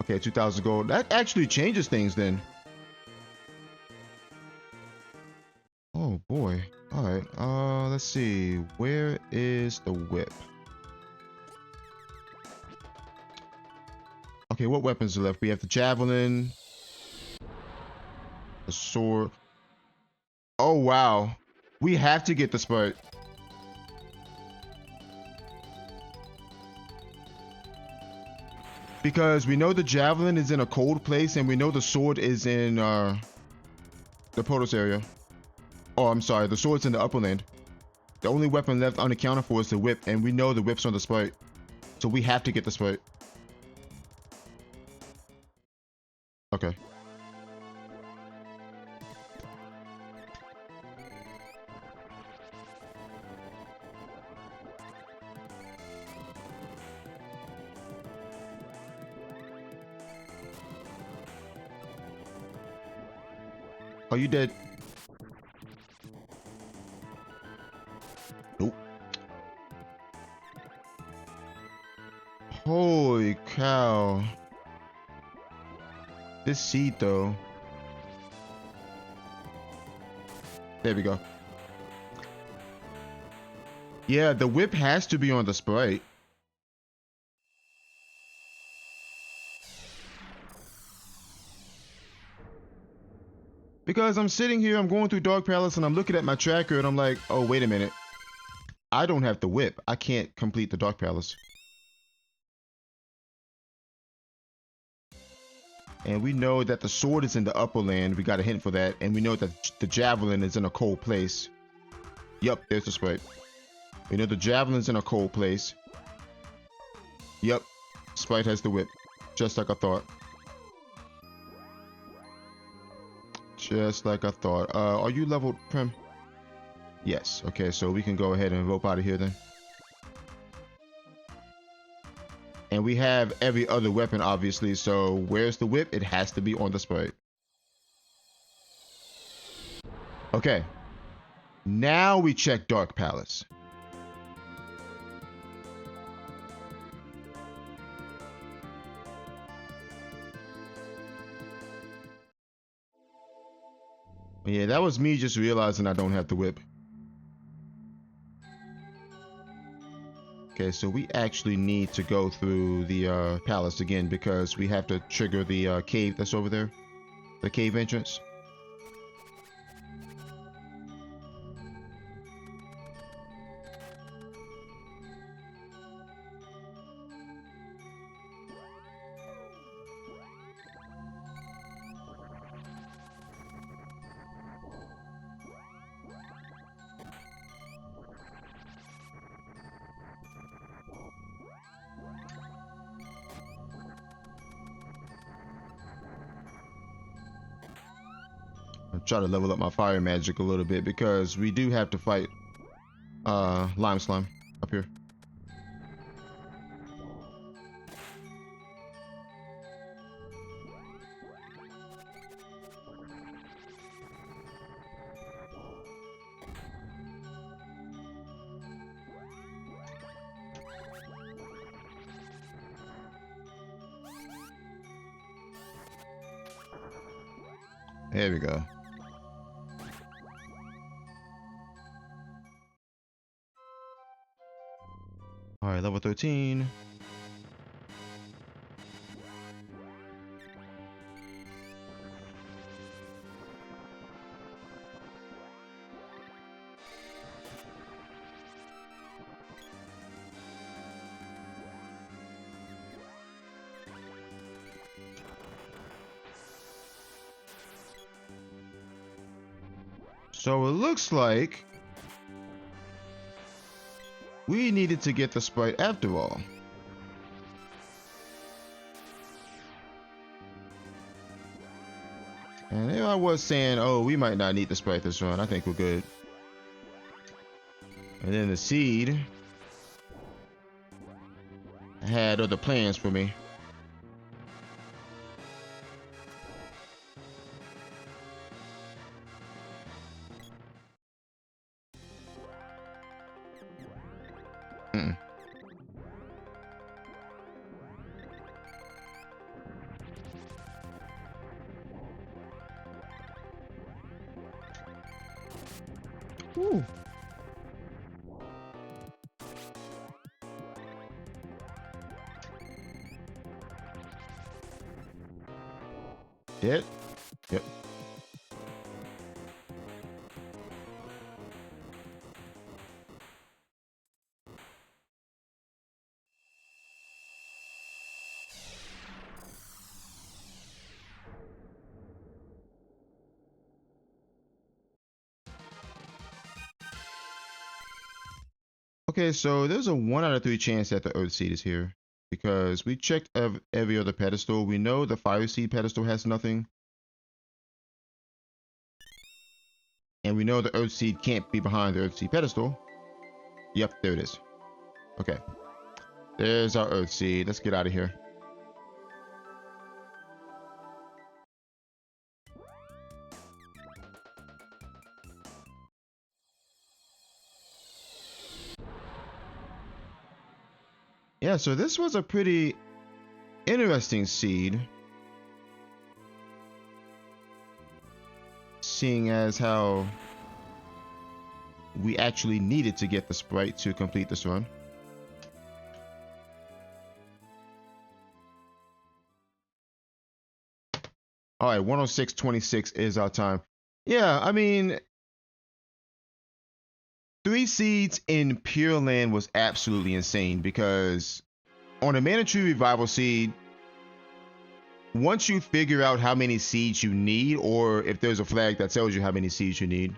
Okay, 2,000 gold. That actually changes things then. Oh boy. Alright, let's see. Where is the whip? Okay, what weapons are left? We have the javelin. The sword. Oh wow. We have to get the sprite. Because we know the javelin is in a cold place, and we know the sword is in the Protoss area. Oh, I'm sorry, the sword's in the upper land. The only weapon left unaccounted for is the whip, and we know the whip's on the sprite. So we have to get the sprite. Okay. Are you dead? Nope. Holy cow. This seed though. There we go. Yeah, the whip has to be on the sprite. Because I'm sitting here, I'm going through Dark Palace, and I'm looking at my tracker, and I'm like, oh, wait a minute. I don't have the whip. I can't complete the Dark Palace. And we know that the sword is in the upper land. We got a hint for that. And we know that the javelin is in a cold place. Yup, there's the sprite. We know the javelin's in a cold place. Yup, sprite has the whip. Just like I thought. Just like I thought. Are you leveled, Prim? Yes. Okay, so we can go ahead and rope out of here then. And we have every other weapon, obviously. So where's the whip? It has to be on the sprite. Okay. Now we check Dark Palace. Yeah, that was me just realizing I don't have the whip. Okay, so we actually need to go through the palace again because we have to trigger the cave that's over there. The cave entrance. I'll try to level up my fire magic a little bit because we do have to fight lime slime up here. There we go. All right, level 13. So it looks like we needed to get the sprite after all. And there I was saying, oh, we might not need the sprite this run. I think we're good. And then the seed had other plans for me. Ooh. Dead? Yep. Okay, so there's a 1 out of 3 chance that the Earth Seed is here because we checked every other pedestal. We know the Fire Seed pedestal has nothing. And we know the Earth Seed can't be behind the Earth Seed pedestal. Yep, there it is. Okay. There's our Earth Seed. Let's get out of here. Yeah, so this was a pretty interesting seed. Seeing as how we actually needed to get the sprite to complete this run. All right, 106.26 is our time. Yeah, I mean, 3 seeds in Pure Land was absolutely insane because on a Mana Tree Revival seed, once you figure out how many seeds you need, or if there's a flag that tells you how many seeds you need,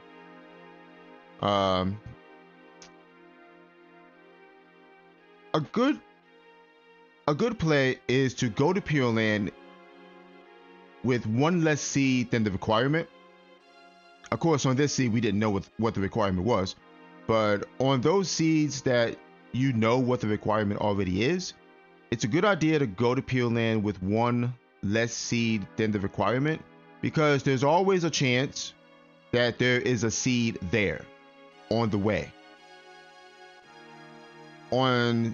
a good play is to go to Pure Land with 1 less seed than the requirement. Of course, on this seed, we didn't know what the requirement was, but on those seeds that you know what the requirement already is, it's a good idea to go to Pure Land with 1 less seed than the requirement, because there's always a chance that there is a seed there on the way. In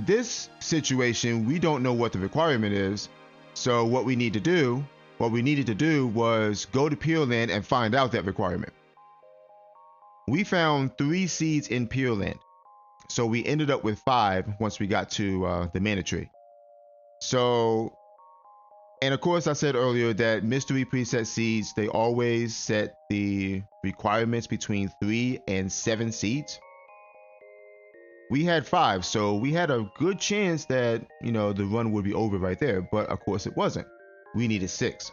this situation, we don't know what the requirement is, so what we needed to do was go to Pure Land and find out that requirement. We found 3 seeds in Pure Land, so we ended up with 5 once we got to the Mana Tree. So, and of course I said earlier that mystery preset seeds, they always set the requirements between 3 and 7 seeds. We had 5, so we had a good chance that, you know, the run would be over right there, but of course it wasn't. We needed 6.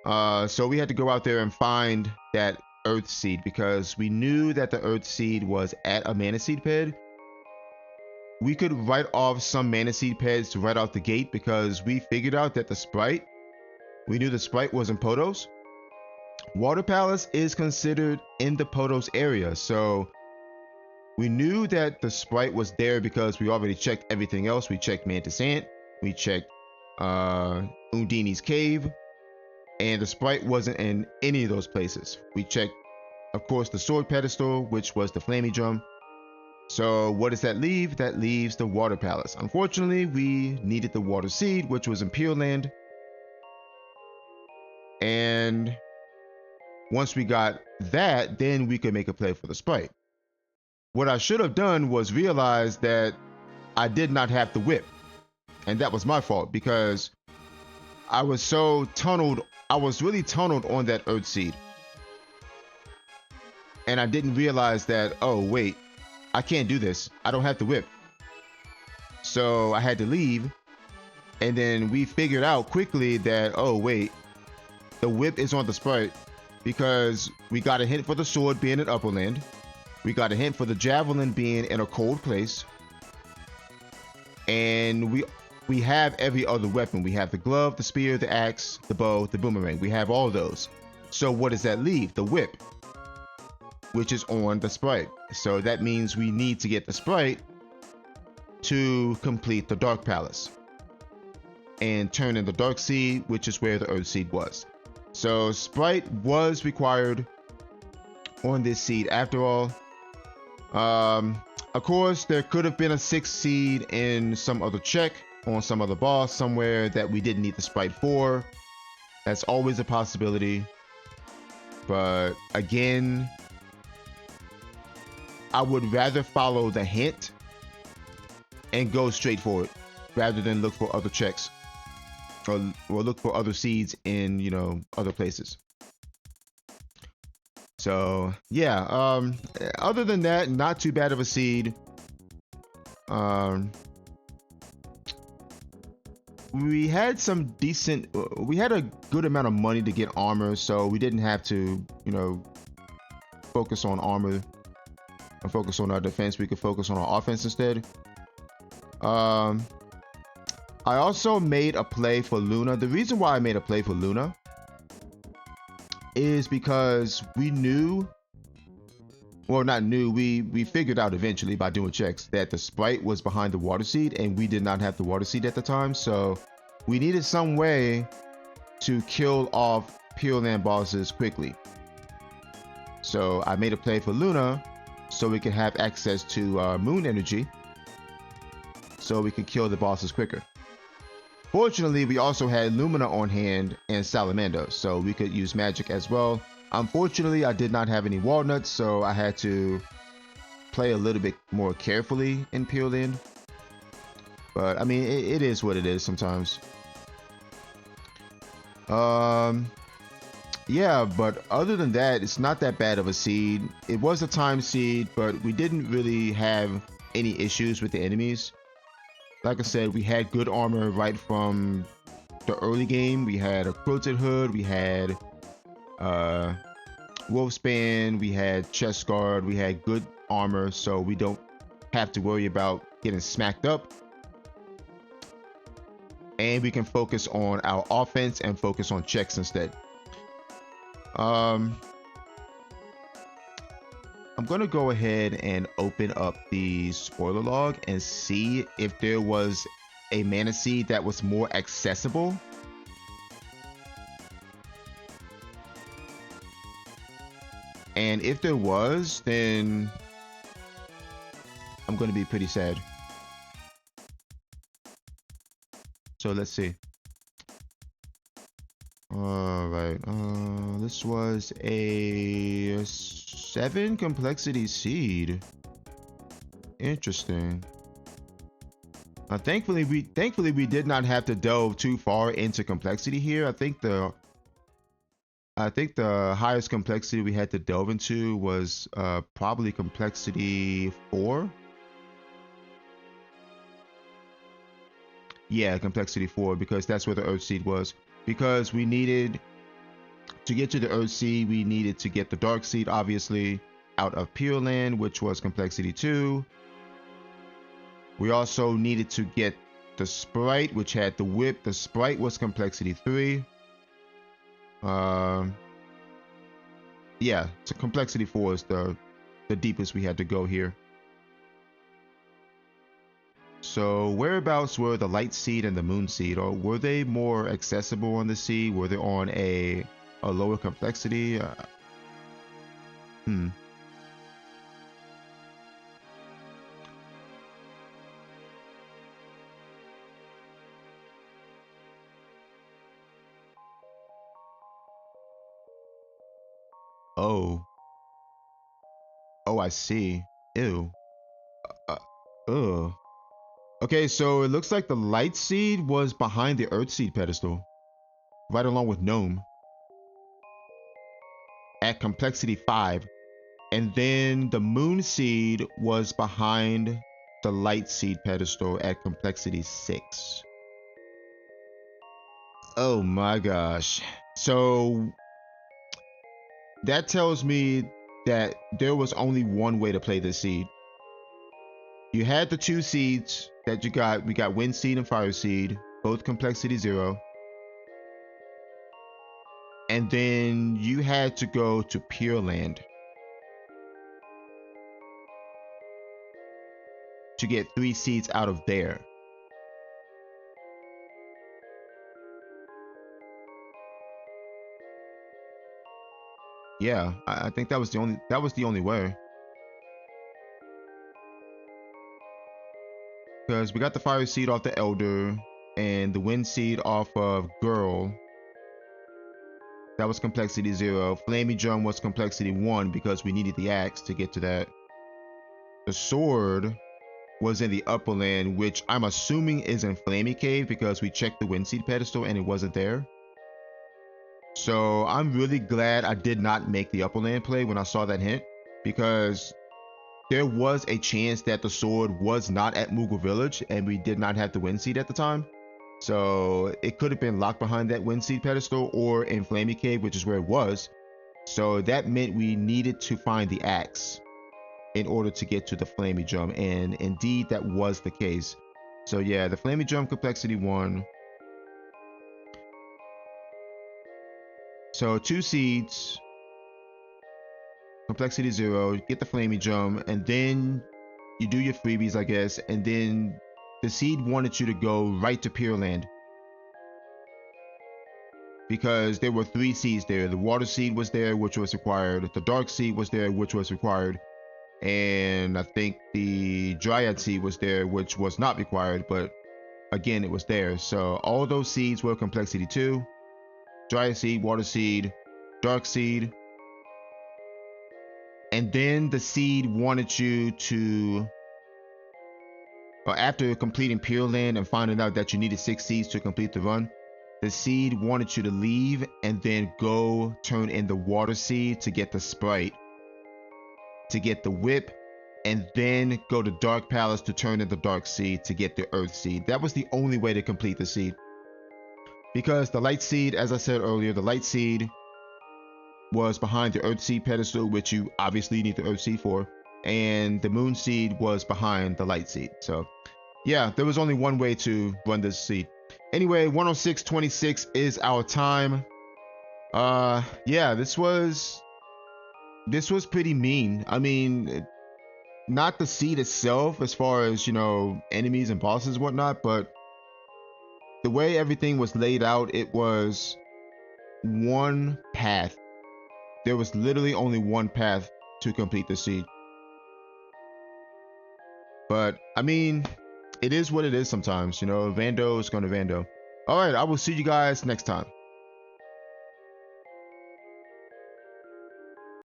So we had to go out there and find that Earth Seed because we knew that the Earth Seed was at a Mana Seed ped. We could write off some Mana Seed peds right out the gate because we figured out that we knew the sprite was in Potos. Water Palace is considered in the Potos area, so we knew that the sprite was there because we already checked everything else. We checked Mantis Ant, we checked Undini's Cave, and the sprite wasn't in any of those places. We checked, of course, the Sword Pedestal, which was the Flamey Drum. So what does that leave? That leaves the Water Palace. Unfortunately, we needed the Water Seed, which was in Pure Land. And once we got that, then we could make a play for the sprite. What I should have done was realize that I did not have the whip. And that was my fault because I was so tunneled. I was really tunneled on that Earth Seed. And I didn't realize that, oh, wait, I can't do this. I don't have the whip. So I had to leave. And then we figured out quickly that, oh, wait, the whip is on the sprite because we got a hint for the sword being in Upperland. We got a hint for the javelin being in a cold place. And we have every other weapon. We have the glove, the spear, the axe, the bow, the boomerang. We have all those. So what does that leave? The whip, which is on the sprite. So that means we need to get the sprite to complete the Dark Palace and turn in the Dark Seed, which is where the Earth Seed was. So sprite was required on this seed after all. Of course, there could have been a 6 seed in some other check on some other boss somewhere that we didn't need the sprite for. That's always a possibility. But again, I would rather follow the hint and go straight for it rather than look for other checks or look for other seeds in, you know, other places. So yeah, other than that, not too bad of a seed. We had some decent, we had a good amount of money to get armor, so we didn't have to, you know, focus on armor and focus on our defense, we could focus on our offense instead. I also made a play for Luna. The reason why I made a play for Luna is because we knew, well, not knew, we figured out eventually by doing checks that the sprite was behind the water seed, and we did not have the water seed at the time. So we needed some way to kill off Pure Land bosses quickly. So I made a play for Luna so we could have access to moon energy so we could kill the bosses quicker. Fortunately, we also had Lumina on hand and Salamander, so we could use magic as well. Unfortunately, I did not have any walnuts, so I had to play a little bit more carefully in Pure Land. But I mean, it is what it is sometimes. Yeah, but other than that, it's not that bad of a seed. It was a time seed, but we didn't really have any issues with the enemies. Like I said, we had good armor right from the early game. We had a quilted hood, we had wolfspan, we had chest guard, we had good armor, so we don't have to worry about getting smacked up. And we can focus on our offense and focus on checks instead. I'm gonna go ahead and open up the spoiler log and see if there was a mana seed that was more accessible. And if there was, then I'm gonna be pretty sad. So let's see. All right, this was a 7 complexity seed. Interesting. Thankfully we did not have to delve too far into complexity here. I think the highest complexity we had to delve into was probably complexity 4. Yeah, complexity 4, because that's where the Earth Seed was. Because we needed to get to the Earth Seed, we needed to get the Dark Seed, obviously, out of Pure Land, which was complexity 2. We also needed to get the Sprite, which had the whip. The Sprite was complexity 3. Yeah, so complexity 4 is the deepest we had to go here. So whereabouts were the Light Seed and the Moon Seed? Or were they more accessible on the seed? Were they on a lower complexity? Oh. Oh, I see. Ew. Ugh. Okay, so it looks like the Light Seed was behind the Earth Seed pedestal, right along with Gnome, at complexity 5. And then the Moon Seed was behind the Light Seed pedestal at complexity 6. Oh my gosh. So that tells me that there was only one way to play this seed. You had the 2 seeds that you got. We got Wind Seed and Fire Seed, both complexity 0. And then you had to go to Pure Land to get 3 seeds out of there. Yeah, I think that was the only way. Because we got the Fire Seed off the Elder and the Wind Seed off of Girl. That was complexity 0. Flamey Drum was complexity 1 because we needed the axe to get to that. The sword was in the upper land, which I'm assuming is in Flamey Cave because we checked the Wind Seed pedestal and it wasn't there. So I'm really glad I did not make the upper land play when I saw that hint, because there was a chance that the sword was not at Moogle Village and we did not have the Wind Seed at the time. So it could have been locked behind that Wind Seed pedestal or in Flamey Cave, which is where it was. So that meant we needed to find the axe. in order to get to the flamey drum, and indeed that was the case. So yeah, the flamey drum complexity 1. So 2 seeds, complexity 0, get the flamey drum, and then you do your freebies, I guess, and then the seed wanted you to go right to Pure Land, because there were 3 seeds there. The water seed was there, which was required. The dark seed was there, which was required. And I think the dryad seed was there, which was not required, but again, it was there. So all those seeds were complexity 2. Dryad seed, water seed, dark seed. And then the seed wanted you to, after completing Pure Land and finding out that you needed 6 seeds to complete the run, the seed wanted you to leave and then go turn in the water seed to get the Sprite, to get the whip, and then go to Dark Palace to turn in the dark seed to get the earth seed. That was the only way to complete the seed. Because the light seed, as I said earlier, the light seed was behind the earth seed pedestal, which you obviously need the earth seed for, and the moon seed was behind the light seed. So yeah, there was only one way to run this seed. Anyway, 106.26 is our time. Yeah, this was pretty mean. I mean, not the seed itself as far as, you know, enemies and bosses and whatnot, but the way everything was laid out, it was one path. There was literally only one path to complete the seed. But I mean, it is what it is sometimes, you know. Vando is gonna Vando. All right, I will see you guys next time.